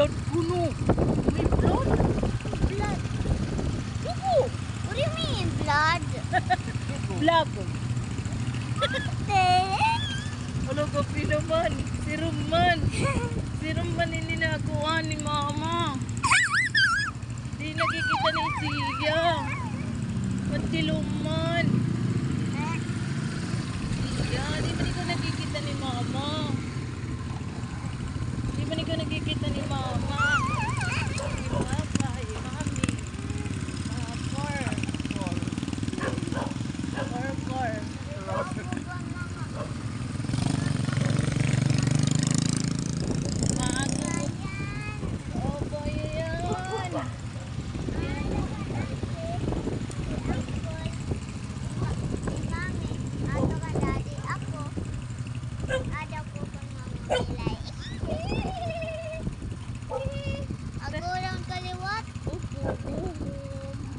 blood kuno. May blood? Blood. Dugo. What do you mean, blood? Vlog. Then? Ano ka naman? Si Roman. Si Roman hindi nakakuha ni Mama. Di nakikita ni Sia. Pati Luman. Sia, di ba ko nakikita ni Mama? Di ba ko nakikita ni Mama? Di ba pa? Mami.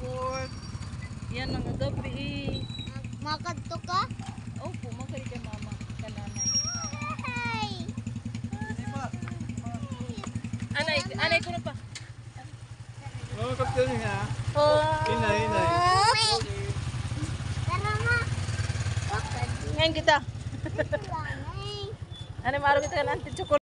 Kor. Yan ang gabi. Makadto ka? Opo, makari kay Mama. Kananay. Hey! Anay ko na pa. Oh, kapten niya. Oh. Inay. Tara ma. Ngayon kita. Ito lang eh. Ano maro kita kan anti chocolate.